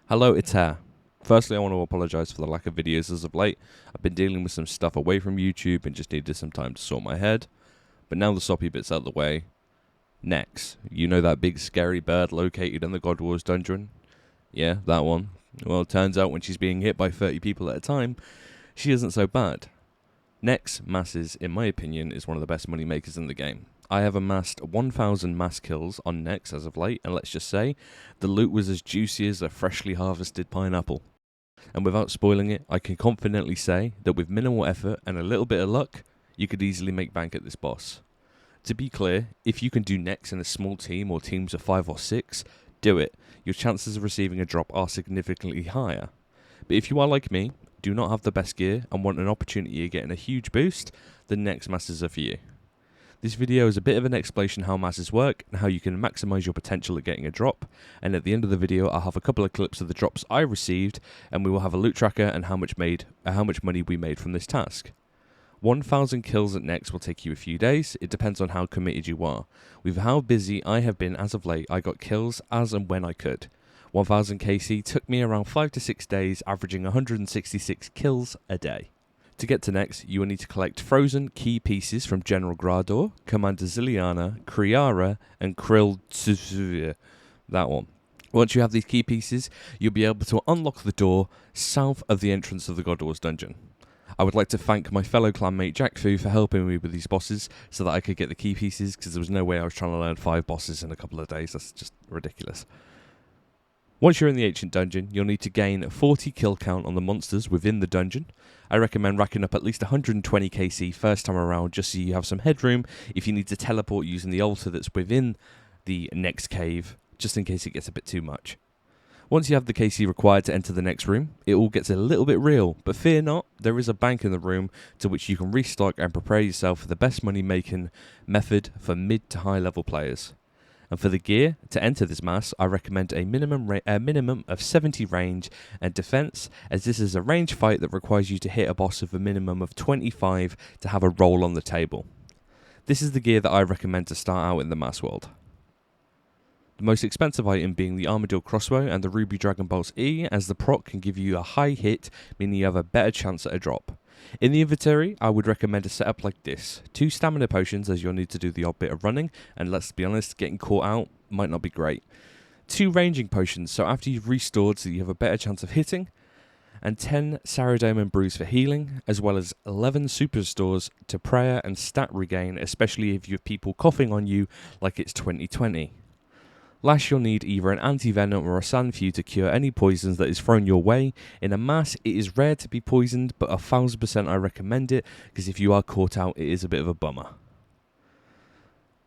Hello, it's Hair. Firstly, I want to apologise for the lack of videos as of late. I've been dealing with some stuff away from YouTube and just needed some time to sort my head. But now the soppy bit's out of the way. Next, you know that big scary bird located in the God Wars dungeon? Yeah, that one. Well, it turns out when she's being hit by 30 people at a time, she isn't so bad. Next, masses, in my opinion, is one of the best money makers in the game. I have amassed 1,000 mass kills on Nex as of late, and let's just say, the loot was as juicy as a freshly harvested pineapple. And without spoiling it, I can confidently say that with minimal effort and a little bit of luck, you could easily make bank at this boss. To be clear, if you can do Nex in a small team or teams of 5 or 6, do it. Your chances of receiving a drop are significantly higher. But if you are like me, do not have the best gear, and want an opportunity of getting a huge boost, then Nex masses are for you. This video is a bit of an explanation how masses work and how you can maximise your potential at getting a drop, and at the end of the video I'll have a couple of clips of the drops I received, and we will have a loot tracker and how much money we made from this task. 1,000 kills at Nex will take you a few days. It depends on how committed you are. With how busy I have been as of late, I got kills as and when I could. 1,000 KC took me around 5 to 6 days, averaging 166 kills a day. To get to Nex, you will need to collect frozen key pieces from General Grador, Commander Ziliana, Kriara, and Krill Tsuzuya. That one. Once you have these key pieces, you'll be able to unlock the door south of the entrance of the God Wars dungeon. I would like to thank my fellow clanmate Jack Fu for helping me with these bosses so that I could get the key pieces, because there was no way I was trying to learn 5 bosses in a couple of days. That's just ridiculous. Once you're in the ancient dungeon, you'll need to gain a 40 kill count on the monsters within the dungeon. I recommend racking up at least 120 KC first time around, just so you have some headroom if you need to teleport using the altar that's within the next cave, just in case it gets a bit too much. Once you have the KC required to enter the next room, it all gets a little bit real, but fear not, there is a bank in the room to which you can restock and prepare yourself for the best money making method for mid to high level players. And for the gear, to enter this mass, I recommend a minimum of 70 range and defense, as this is a range fight that requires you to hit a boss with a minimum of 25 to have a roll on the table. This is the gear that I recommend to start out in the mass world. The most expensive item being the Armadillo Crossbow and the Ruby Dragon Bolts E, as the proc can give you a high hit, meaning you have a better chance at a drop. In the inventory, I would recommend a setup like this. 2 stamina potions, as you'll need to do the odd bit of running, and let's be honest, getting caught out might not be great. 2 ranging potions, so after you've restored so you have a better chance of hitting, and 10 Saradome and Brews for healing, as well as 11 superstores to prayer and stat regain, especially if you have people coughing on you like it's 2020. Last, you'll need either an anti-venom or a Sanfew to cure any poisons that is thrown your way. In a mass, it is rare to be poisoned, but 1,000% I recommend it, because if you are caught out, it is a bit of a bummer.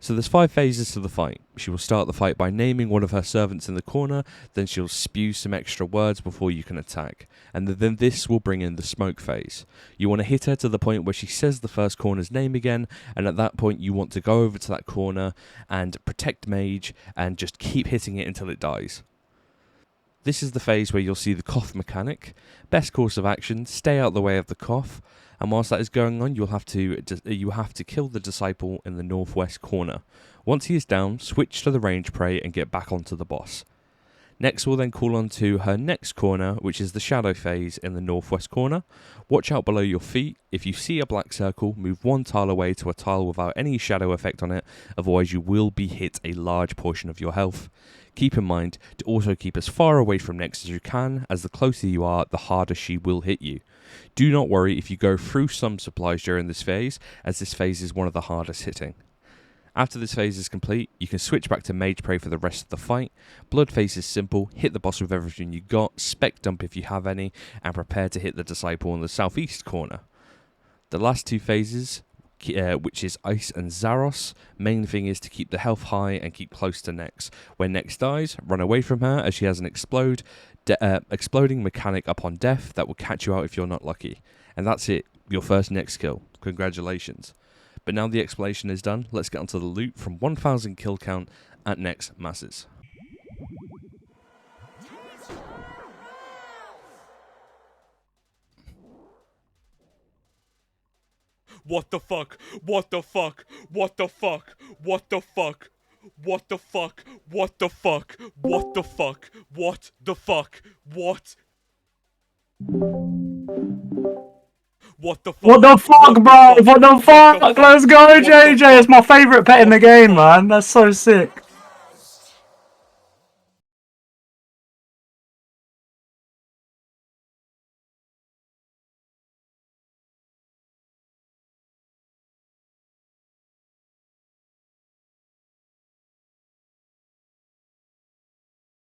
So there's 5 phases to the fight. She will start the fight by naming one of her servants in the corner, then she'll spew some extra words before you can attack, and then this will bring in the smoke phase. You want to hit her to the point where she says the first corner's name again, and at that point you want to go over to that corner and protect mage and just keep hitting it until it dies. This is the phase where you'll see the cough mechanic. Best course of action, stay out the way of the cough, and whilst that is going on, you have to kill the disciple in the northwest corner. Once he is down, switch to the range prey and get back onto the boss. Next, we'll then call on to her next corner, which is the shadow phase in the northwest corner. Watch out below your feet. If you see a black circle, move 1 tile away to a tile without any shadow effect on it, otherwise you will be hit a large portion of your health. Keep in mind to also keep as far away from Nex as you can, as the closer you are, the harder she will hit you. Do not worry if you go through some supplies during this phase, as this phase is one of the hardest hitting. After this phase is complete, you can switch back to Mage Prey for the rest of the fight. Blood phase is simple, hit the boss with everything you got, spec dump if you have any, and prepare to hit the disciple in the southeast corner. The last 2 phases, which is Ice and Zaros, main thing is to keep the health high and keep close to Nex. When Nex dies, run away from her, as she has an exploding mechanic upon death that will catch you out if you're not lucky. And that's it, your first Nex kill. Congratulations. But now the explanation is done, let's get onto the loot from 1,000 kill count at Nex masses. What the fuck? What the fuck? What the fuck? What the fuck? What the fuck? What the fuck? What the fuck? What the fuck? What? What the fuck? What the fuck, bro? What the fuck? Let's go, JJ. It's my favorite pet in the game, man. That's so sick.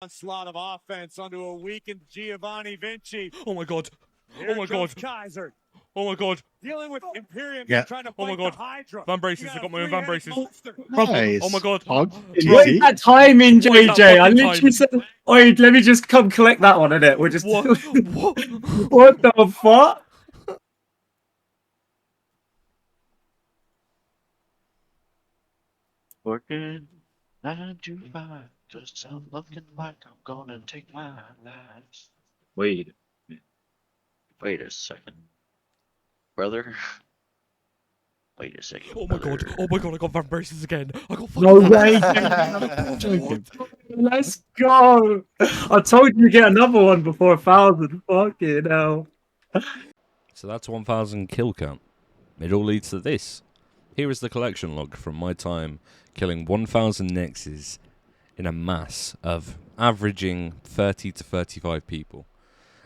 Onslaught of offense onto a weakened Giovanni Vinci. Oh my god. Here Oh my god. Kaiser. Oh my god. Dealing with Imperium, Yeah. trying to fight Oh my god. the Hydra. Van braces. I got my own van braces. Nice. Oh my god. Hog. What is that timing, What is that JJ? I fucking literally timing? said, wait, let me just come collect that one, innit? We're just. What? What? What the fuck? Working 9 to 5, just I'm looking like I'm gonna take my life. Wait a second, brother. Wait a second. Oh my god. Oh my god. I got van braces again. I got fucking. No way, JJ. Let's go. I told you to get another one before 1,000. Fucking hell. So that's 1,000 kill count. It all leads to this. Here is the collection log from my time killing 1,000 nexes in a mass of averaging 30 to 35 people.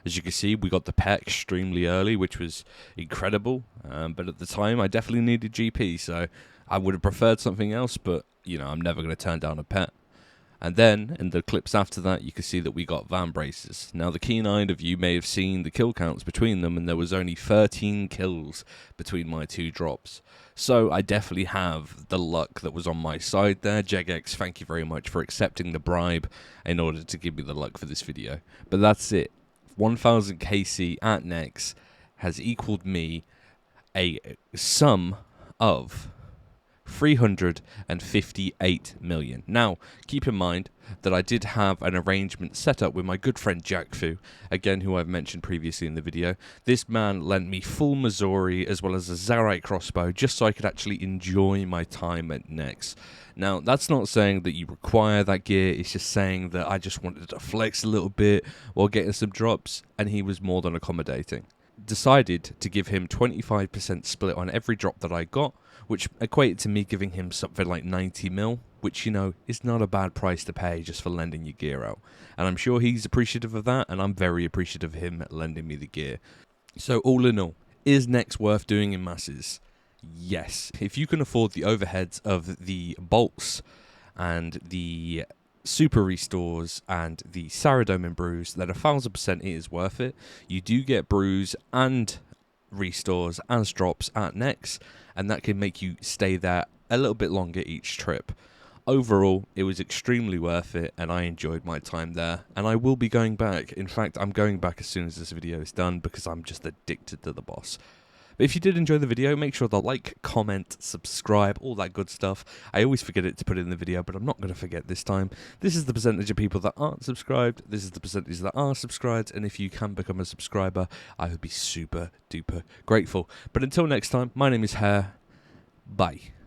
As you can see, we got the pet extremely early, which was incredible. But at the time, I definitely needed GP, so I would have preferred something else, but, you know, I'm never going to turn down a pet. And then, in the clips after that, you can see that we got van braces. Now, the keen-eyed of you may have seen the kill counts between them, and there was only 13 kills between my two drops. So, I definitely have the luck that was on my side there. Jegex, thank you very much for accepting the bribe in order to give me the luck for this video. But that's it. 1,000 KC at Nex has equaled me a sum of 358 million. Now, keep in mind that I did have an arrangement set up with my good friend Jack Fu, again, who I've mentioned previously in the video. This man lent me full Missouri as well as a Zarite crossbow just so I could actually enjoy my time at Nex. Now, that's not saying that you require that gear, it's just saying that I just wanted to flex a little bit while getting some drops, and he was more than accommodating. Decided to give him 25% split on every drop that I got, which equated to me giving him something like 90 mil, which, you know, is not a bad price to pay just for lending your gear out. And I'm sure he's appreciative of that, and I'm very appreciative of him lending me the gear. So all in all, is Nex worth doing in masses? Yes. If you can afford the overheads of the bolts and the super restores and the Saradome and brews, then 1,000% it is worth it. You do get brews and restores as drops at Nex, and that can make you stay there a little bit longer each trip. Overall, it was extremely worth it, and I enjoyed my time there, and I will be going back. In fact, I'm going back as soon as this video is done because I'm just addicted to the boss. But if you did enjoy the video, make sure to like, comment, subscribe, all that good stuff. I always forget it to put it in the video, but I'm not going to forget this time. This is the percentage of people that aren't subscribed. This is the percentage that are subscribed. And if you can become a subscriber, I would be super duper grateful. But until next time, my name is Hare. Bye.